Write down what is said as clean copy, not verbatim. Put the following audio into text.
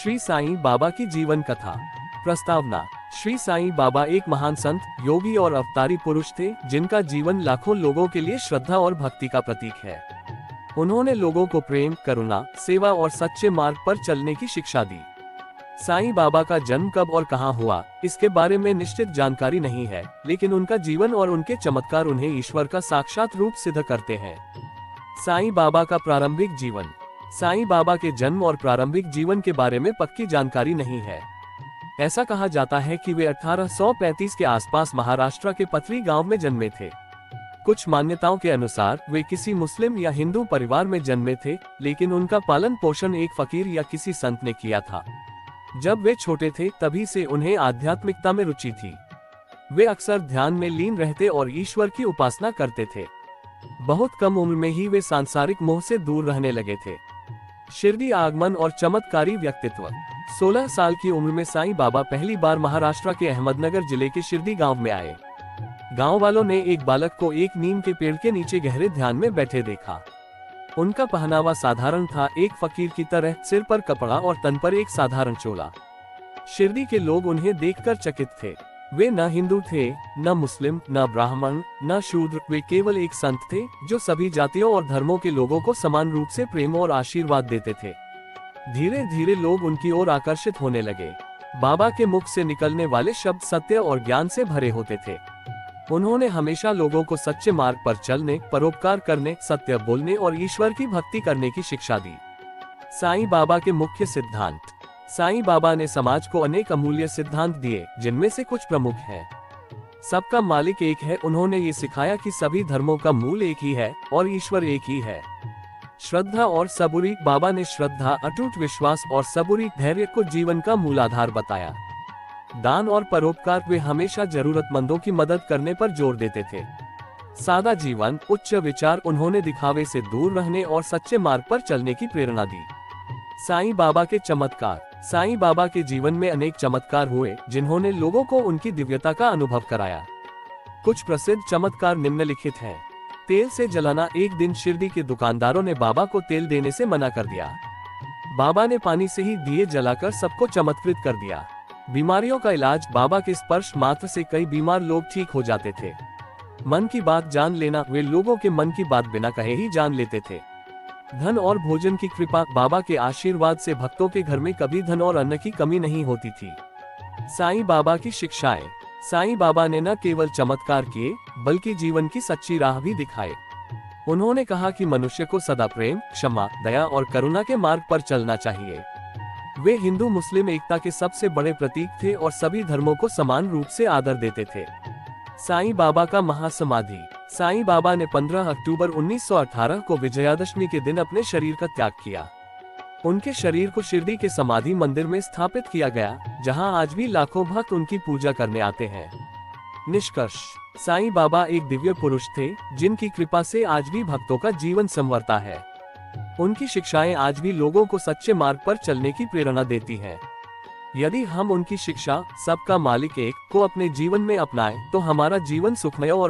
श्री साईं बाबा की जीवन कथा। प्रस्तावना। श्री साईं बाबा एक महान संत, योगी और अवतारी पुरुष थे, जिनका जीवन लाखों लोगों के लिए श्रद्धा और भक्ति का प्रतीक है। उन्होंने लोगों को प्रेम, करुणा, सेवा और सच्चे मार्ग पर चलने की शिक्षा दी। साईं बाबा का जन्म कब और कहां हुआ, इसके बारे में निश्चित जानकारी नहीं है, लेकिन उनका जीवन और उनके चमत्कार उन्हें ईश्वर का साक्षात रूप सिद्ध करते हैं। साईं बाबा का प्रारंभिक जीवन। साईं बाबा के जन्म और प्रारंभिक जीवन के बारे में पक्की जानकारी नहीं है। ऐसा कहा जाता है कि वे 1835 के आसपास महाराष्ट्र के पथरी गांव में जन्मे थे। कुछ मान्यताओं के अनुसार वे किसी मुस्लिम या हिंदू परिवार में जन्मे थे, लेकिन उनका पालन पोषण एक फकीर या किसी संत ने किया था। जब वे छोटे थे तभी से उन्हें आध्यात्मिकता में रुचि थी। वे अक्सर ध्यान में लीन रहते और ईश्वर की उपासना करते थे। बहुत कम उम्र में ही वे सांसारिक मोह से दूर रहने लगे थे। शिरडी आगमन और चमत्कारी व्यक्तित्व। 16 साल की उम्र में साईं बाबा पहली बार महाराष्ट्र के अहमदनगर जिले के शिरडी गांव में आए। गांव वालों ने एक बालक को एक नीम के पेड़ के नीचे गहरे ध्यान में बैठे देखा। उनका पहनावा साधारण था, एक फकीर की तरह, सिर पर कपड़ा और तन पर एक साधारण चोला। शिरडी के लोग उन्हें देखकर चकित थे। वे न हिंदू थे, न मुस्लिम, न ब्राह्मण, न शूद्र। वे केवल एक संत थे जो सभी जातियों और धर्मों के लोगों को समान रूप से प्रेम और आशीर्वाद देते थे। धीरे धीरे लोग उनकी ओर आकर्षित होने लगे। बाबा के मुख से निकलने वाले शब्द सत्य और ज्ञान से भरे होते थे। उन्होंने हमेशा लोगों को सच्चे मार्ग पर चलने, परोपकार करने, सत्य बोलने और ईश्वर की भक्ति करने की शिक्षा दी। साईं बाबा के मुख्य सिद्धांत। साईं बाबा ने समाज को अनेक अमूल्य सिद्धांत दिए, जिनमें से कुछ प्रमुख हैं। सबका मालिक एक है। उन्होंने ये सिखाया कि सभी धर्मों का मूल एक ही है और ईश्वर एक ही है। श्रद्धा और सबूरी। बाबा ने श्रद्धा, अटूट विश्वास और सबूरी, धैर्य को जीवन का मूलाधार बताया। दान और परोपकार। वे हमेशा जरूरतमंदों की मदद करने पर जोर देते थे। सादा जीवन, उच्च विचार। उन्होंने दिखावे से दूर रहने और सच्चे मार्ग पर चलने की प्रेरणा दी। साईं बाबा के चमत्कार। साईं बाबा के जीवन में अनेक चमत्कार हुए, जिन्होंने लोगों को उनकी दिव्यता का अनुभव कराया। कुछ प्रसिद्ध चमत्कार निम्नलिखित हैं। तेल से जलाना। एक दिन शिरडी के दुकानदारों ने बाबा को तेल देने से मना कर दिया। बाबा ने पानी से ही दिए जलाकर सबको चमत्कृत कर दिया। बीमारियों का इलाज। बाबा के स्पर्श मात्र से कई बीमार लोग ठीक हो जाते थे। मन की बात जान लेना। वे लोगों के मन की बात बिना कहे ही जान लेते थे। धन और भोजन की कृपा। बाबा के आशीर्वाद से भक्तों के घर में कभी धन और अन्न की कमी नहीं होती थी। साईं बाबा की शिक्षाएं। साईं बाबा ने न केवल चमत्कार किए, बल्कि जीवन की सच्ची राह भी दिखाए। उन्होंने कहा कि मनुष्य को सदा प्रेम, क्षमा, दया और करुणा के मार्ग पर चलना चाहिए। वे हिंदू मुस्लिम एकता के सबसे बड़े प्रतीक थे और सभी धर्मों को समान रूप से आदर देते थे। साईं बाबा का महासमाधि। साईं बाबा ने 15 अक्टूबर 1918 को विजयादशमी के दिन अपने शरीर का त्याग किया। उनके शरीर को शिरडी के समाधि मंदिर में स्थापित किया गया, जहां आज भी लाखों भक्त उनकी पूजा करने आते हैं। निष्कर्ष। साईं बाबा एक दिव्य पुरुष थे, जिनकी कृपा से आज भी भक्तों का जीवन संवरता है। उनकी शिक्षाएं आज भी लोगों को सच्चे मार्ग पर चलने की प्रेरणा देती हैं। यदि हम उनकी शिक्षा, सबका मालिक एक, को अपने जीवन में अपनाएं, तो हमारा जीवन सुखमय और